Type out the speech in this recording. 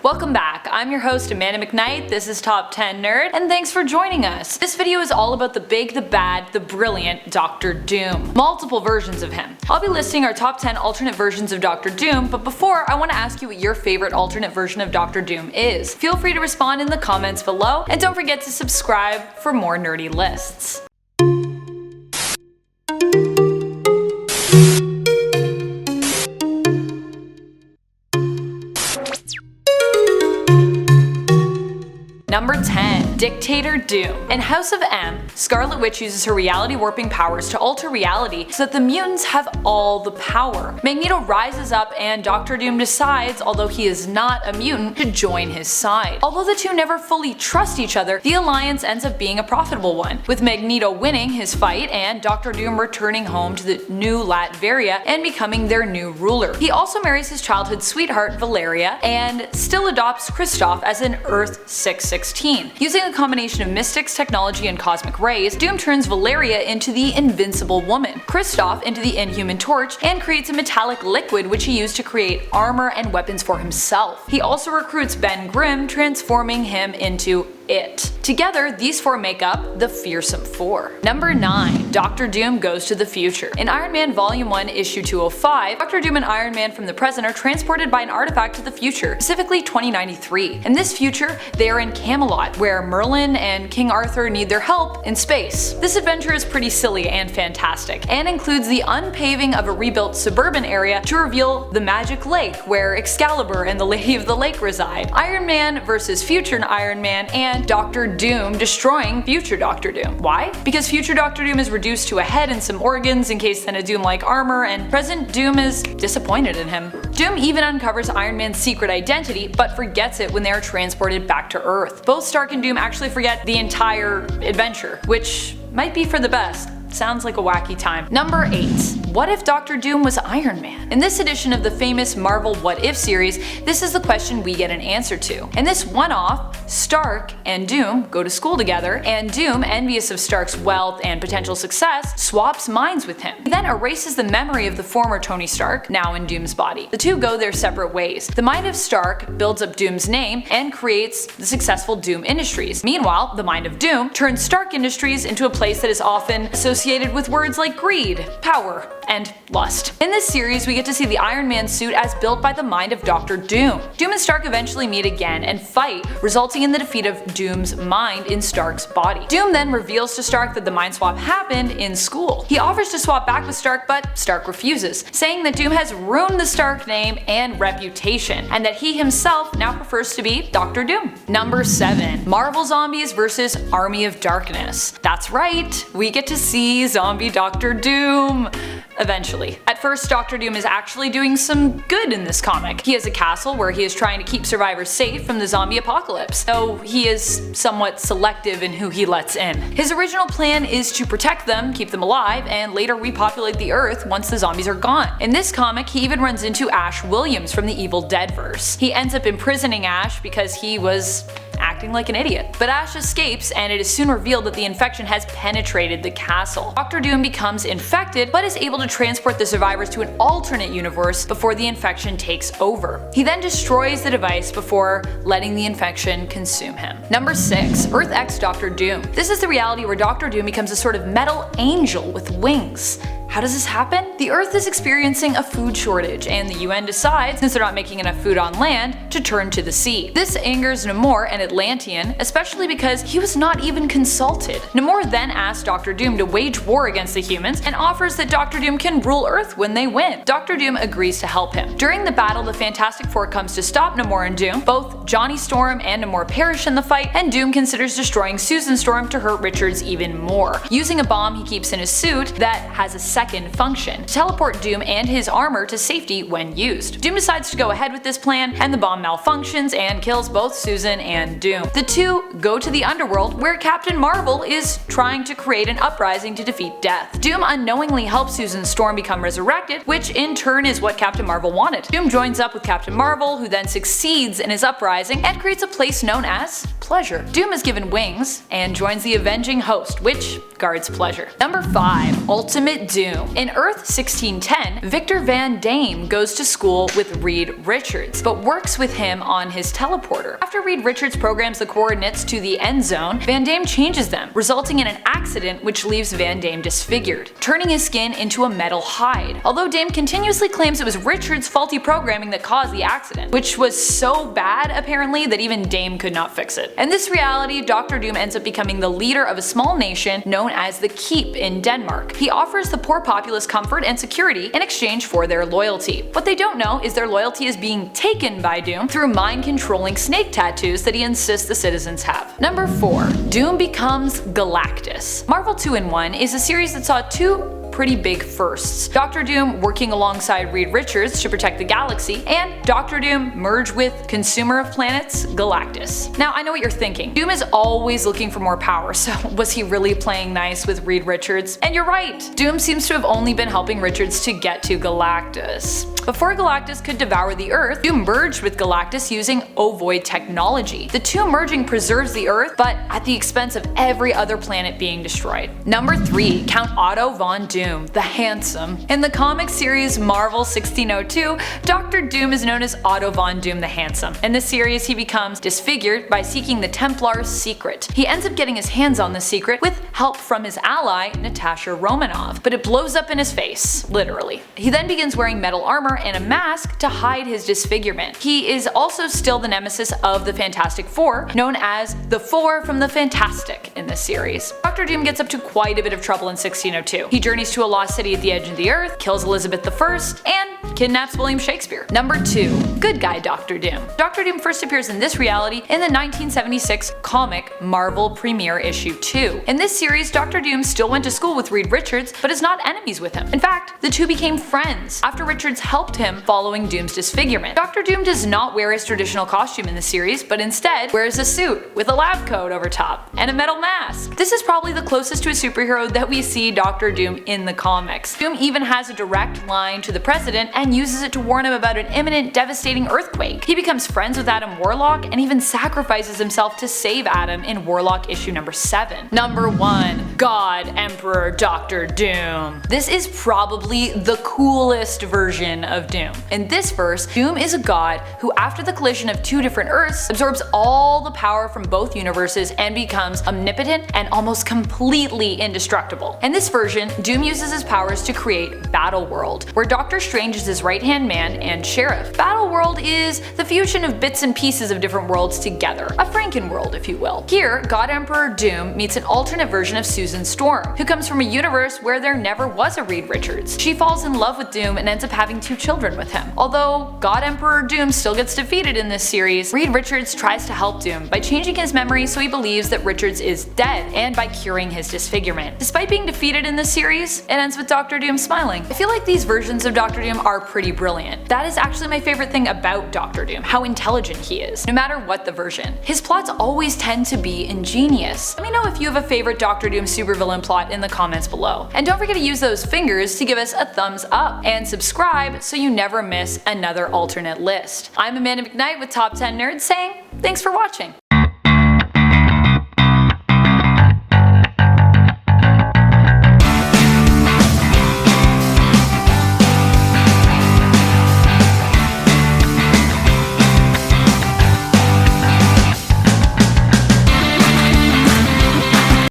Welcome back, I'm your host Amanda McKnight, this is Top 10 Nerd, and thanks for joining us. This video is all about the big, the bad, the brilliant Dr. Doom. Multiple versions of him. I'll be listing our top 10 alternate versions of Dr. Doom, but before, I want to ask you what your favorite alternate version of Dr. Doom is. Feel free to respond in the comments below, and don't forget to subscribe for more nerdy lists. Number 10. Dictator Doom. In House of M, Scarlet Witch uses her reality warping powers to alter reality so that the mutants have all the power. Magneto rises up and Dr. Doom decides, although he is not a mutant, to join his side. Although the two never fully trust each other, the alliance ends up being a profitable one, with Magneto winning his fight and Dr. Doom returning home to the new Latveria and becoming their new ruler. He also marries his childhood sweetheart Valeria and still adopts Kristoff as an Earth 616. Using a combination of mystics, technology, and cosmic rays, Doom turns Valeria into the Invincible Woman, Kristoff into the Inhuman Torch, and creates a metallic liquid which he used to create armor and weapons for himself. He also recruits Ben Grimm, transforming him into It. Together, these four make up the Fearsome Four. Number 9. Dr. Doom Goes to the Future. In Iron Man Volume 1, Issue 205, Dr. Doom and Iron Man from the present are transported by an artifact to the future, specifically 2093. In this future, they are in Camelot, where Merlin and King Arthur need their help in space. This adventure is pretty silly and fantastic, and includes the unpaving of a rebuilt suburban area to reveal the Magic Lake, where Excalibur and the Lady of the Lake reside, Iron Man versus future Iron Man, and Dr. Doom destroying future Dr. Doom. Why? Because future Dr. Doom is reduced to a head and some organs encased in a Doom-like armor, and present Doom is disappointed in him. Doom even uncovers Iron Man's secret identity, but forgets it when they are transported back to Earth. Both Stark and Doom actually forget the entire adventure, which might be for the best. Sounds like a wacky time. Number 8. What if Dr. Doom was Iron Man? In this edition of the famous Marvel What If series, this is the question we get an answer to. In this one-off, Stark and Doom go to school together, and Doom, envious of Stark's wealth and potential success, swaps minds with him. He then erases the memory of the former Tony Stark, now in Doom's body. The two go their separate ways. The mind of Stark builds up Doom's name and creates the successful Doom Industries. Meanwhile, the mind of Doom turns Stark Industries into a place that is often associated with words like greed, power, and lust. In this series, we get to see the Iron Man suit as built by the mind of Dr. Doom. Doom and Stark eventually meet again and fight, resulting in the defeat of Doom's mind in Stark's body. Doom then reveals to Stark that the mind swap happened in school. He offers to swap back with Stark, but Stark refuses, saying that Doom has ruined the Stark name and reputation, and that he himself now prefers to be Dr. Doom. Number 7. Marvel Zombies vs. Army of Darkness. That's right, we get to see zombie Dr. Doom. Eventually. At first, Dr. Doom is actually doing some good in this comic. He has a castle where he is trying to keep survivors safe from the zombie apocalypse, though he is somewhat selective in who he lets in. His original plan is to protect them, keep them alive, and later repopulate the Earth once the zombies are gone. In this comic, he even runs into Ash Williams from the Evil Dead verse. He ends up imprisoning Ash because he was acting like an idiot. But Ash escapes, and it is soon revealed that the infection has penetrated the castle. Dr. Doom becomes infected, but is able to transport the survivors to an alternate universe before the infection takes over. He then destroys the device before letting the infection consume him. Number 6. Earth X Dr. Doom. This is the reality where Dr. Doom becomes a sort of metal angel with wings. How does this happen? The Earth is experiencing a food shortage, and the UN decides, since they're not making enough food on land, to turn to the sea. This angers Namor, an Atlantean, especially because he was not even consulted. Namor then asks Dr. Doom to wage war against the humans and offers that Dr. Doom can rule Earth when they win. Dr. Doom agrees to help him. During the battle, the Fantastic Four comes to stop Namor and Doom. Both Johnny Storm and Namor perish in the fight, and Doom considers destroying Susan Storm to hurt Richards even more, using a bomb he keeps in his suit that has a second function, to teleport Doom and his armor to safety when used. Doom decides to go ahead with this plan, and the bomb malfunctions and kills both Susan and Doom. The two go to the underworld, where Captain Marvel is trying to create an uprising to defeat death. Doom unknowingly helps Susan Storm become resurrected, which in turn is what Captain Marvel wanted. Doom joins up with Captain Marvel, who then succeeds in his uprising and creates a place known as pleasure. Doom is given wings and joins the avenging host, which guards pleasure. Number 5. Ultimate Doom. In Earth 1610, Victor Van Dame goes to school with Reed Richards, but works with him on his teleporter. After Reed Richards programs the coordinates to the end zone, Van Dame changes them, resulting in an accident which leaves Van Dame disfigured, turning his skin into a metal hide. Although Dame continuously claims it was Richards' faulty programming that caused the accident, which was so bad apparently that even Dame could not fix it. In this reality, Dr. Doom ends up becoming the leader of a small nation known as the Keep in Denmark. He offers the poor populace comfort and security in exchange for their loyalty. What they don't know is their loyalty is being taken by Doom through mind-controlling snake tattoos that he insists the citizens have. Number 4. Doom becomes Galactus. Marvel 2-in-1 is a series that saw two pretty big firsts. Dr. Doom working alongside Reed Richards to protect the galaxy, and Dr. Doom merge with consumer of planets, Galactus. Now I know what you're thinking. Doom is always looking for more power, so was he really playing nice with Reed Richards? And you're right! Doom seems to have only been helping Richards to get to Galactus. Before Galactus could devour the Earth, Doom merged with Galactus using ovoid technology. The two merging preserves the Earth, but at the expense of every other planet being destroyed. Number 3. Count Otto von Doom, the Handsome. In the comic series Marvel 1602, Dr. Doom is known as Otto von Doom the Handsome. In this series, he becomes disfigured by seeking the Templar's secret. He ends up getting his hands on the secret with help from his ally, Natasha Romanoff, but it blows up in his face, literally. He then begins wearing metal armor and a mask to hide his disfigurement. He is also still the nemesis of the Fantastic Four, known as the Four from the Fantastic in this series. Dr. Doom gets up to quite a bit of trouble in 1602. He journeys to a lost city at the edge of the earth, kills Elizabeth I, and kidnaps William Shakespeare. Number 2. Good guy Dr. Doom. Dr. Doom first appears in this reality in the 1976 comic Marvel Premiere Issue 2. In this series, Dr. Doom still went to school with Reed Richards, but is not enemies with him. In fact, the two became friends after Richards helped him following Doom's disfigurement. Dr. Doom does not wear his traditional costume in the series, but instead wears a suit with a lab coat over top and a metal mask. This is probably the closest to a superhero that we see Dr. Doom in the comics. Doom even has a direct line to the president and uses it to warn him about an imminent devastating earthquake. He becomes friends with Adam Warlock and even sacrifices himself to save Adam in Warlock issue number 7. Number 1. God Emperor Dr. Doom. This is probably the coolest version of Doom. In this verse, Doom is a god who, after the collision of two different Earths, absorbs all the power from both universes and becomes omnipotent and almost completely indestructible. In this version, Doom uses his powers to create Battleworld, where Doctor Strange is his right-hand man and sheriff. Battleworld is the fusion of bits and pieces of different worlds together, a Frankenworld if you will. Here, God Emperor Doom meets an alternate version of Susan Storm, who comes from a universe where there never was a Reed Richards. She falls in love with Doom and ends up having 2 children with him. Although God Emperor Doom still gets defeated in this series, Reed Richards tries to help Doom by changing his memory so he believes that Richards is dead, and by curing his disfigurement. Despite being defeated in this series, it ends with Dr. Doom smiling. I feel like these versions of Dr. Doom are pretty brilliant. That is actually my favorite thing about Dr. Doom, how intelligent he is, no matter what the version. His plots always tend to be ingenious. Let me know if you have a favorite Dr. Doom supervillain plot in the comments below. And don't forget to use those fingers to give us a thumbs up, and subscribe so you never miss another alternate list. I'm Amanda McKnight with Top 10 Nerds saying, thanks for watching.